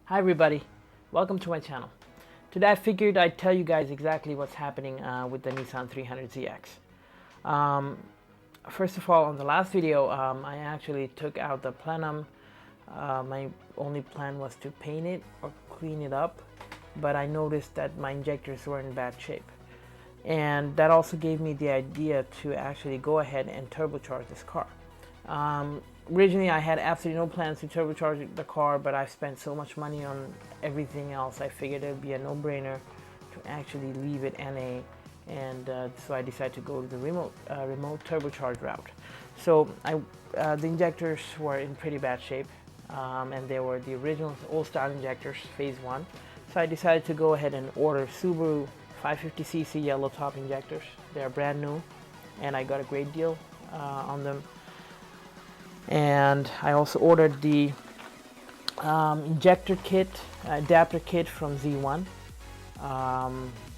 Hi everybody, welcome to my channel. Today I figured I'd tell you guys exactly what's happening with the Nissan 300ZX. First of all, on the last video I actually took out the plenum. My only plan was to paint it or clean it up, but I noticed that my injectors were in bad shape. And that also gave me the idea to actually go ahead and turbocharge this car. Originally I had absolutely no plans to turbocharge the car, but I've spent so much money on everything else, I figured it would be a no-brainer to actually leave it NA, and so I decided to go to the remote turbocharge route. So the injectors were in pretty bad shape, and they were the original old-style injectors, phase 1. So I decided to go ahead and order Subaru 550cc yellow top injectors. They are brand new, and I got a great deal on them. And I also ordered the injector kit, adapter kit from Z1.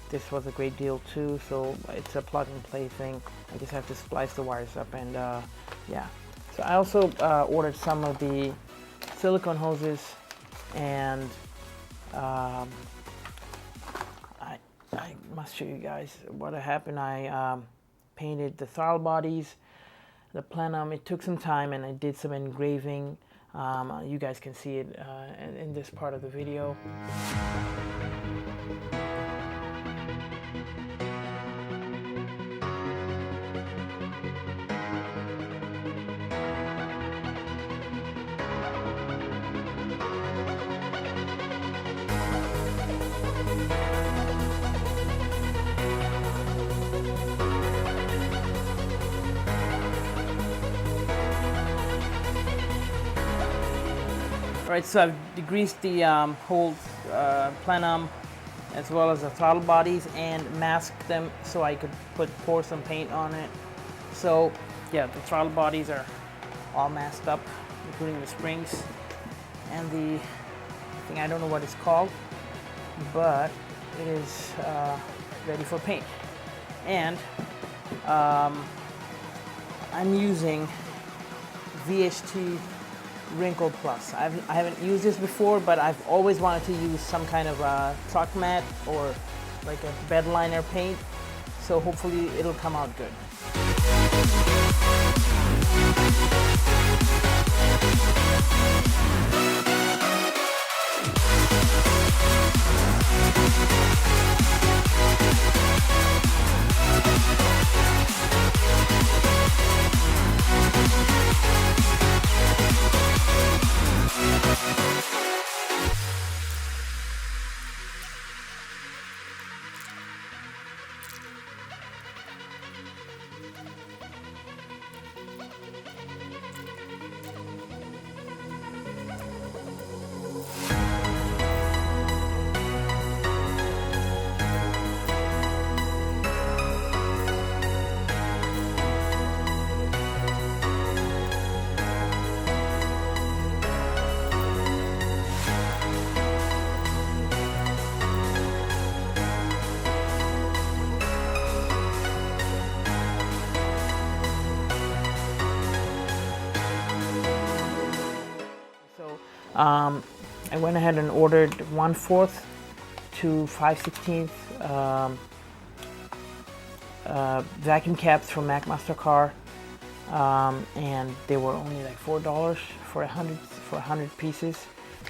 This was a great deal too, so it's a plug and play thing. I just have to splice the wires up, and yeah. So I also ordered some of the silicone hoses, and I must show you guys what happened. I painted the throttle bodies, the plenum. It took some time, and I did some engraving. You guys can see it in this part of the video. Alright, so I've degreased the whole plenum as well as the throttle bodies and masked them so I could pour some paint on it. So yeah, the throttle bodies are all masked up, including the springs and the thing, I don't know what it's called, but it is ready for paint. And I'm using VHT Wrinkle Plus. I haven't used this before, but I've always wanted to use some kind of truck mat or like a bed liner paint, so hopefully it'll come out good. I went ahead and ordered 1/4 to 5/16 vacuum caps from McMaster-Carr, and they were only like $4 for 100 pieces,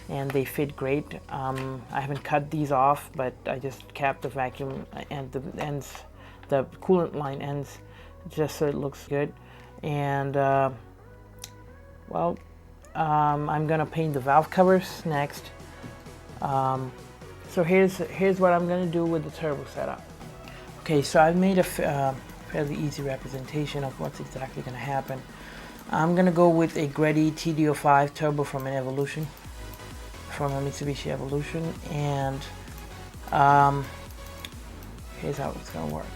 and they fit great. I haven't cut these off, but I just capped the vacuum and the ends, the coolant line ends, just so it looks good. And well, I'm gonna paint the valve covers next. So here's what I'm gonna do with the turbo setup. Okay, so I've made a fairly easy representation of what's exactly gonna happen. I'm gonna go with a Greddy TD05 turbo from a Mitsubishi Evolution, and here's how it's gonna work.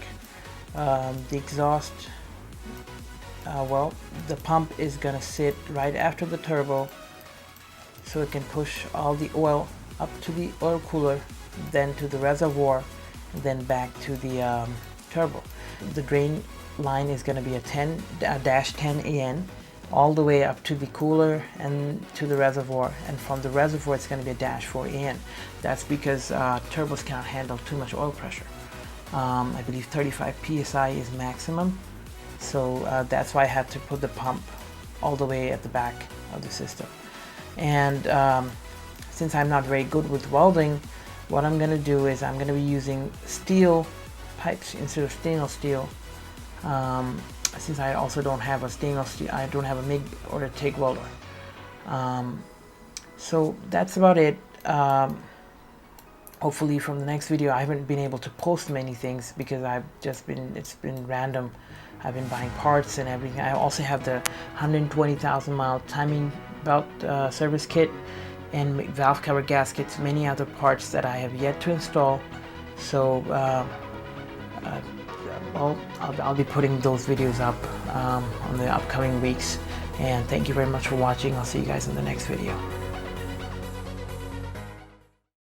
The exhaust, well, the pump is gonna sit right after the turbo, so it can push all the oil up to the oil cooler, then to the reservoir, and then back to the turbo. The drain line is gonna be a -10 AN, all the way up to the cooler and to the reservoir, and from the reservoir it's going to be a dash 4 in. That's because turbos cannot handle too much oil pressure. I believe 35 psi is maximum, so that's why I had to put the pump all the way at the back of the system. And since I'm not very good with welding, what I'm going to do is I'm going to be using steel pipes instead of stainless steel. Since I also don't have a stainless steel, I don't have a MIG or a TIG welder. So that's about it. Hopefully from the next video, I haven't been able to post many things because it's been random. I've been buying parts and everything. I also have the 120,000 mile timing belt service kit and valve cover gaskets, many other parts that I have yet to install. So well, I'll be putting those videos up on the upcoming weeks. And thank you very much for watching. I'll see you guys in the next video.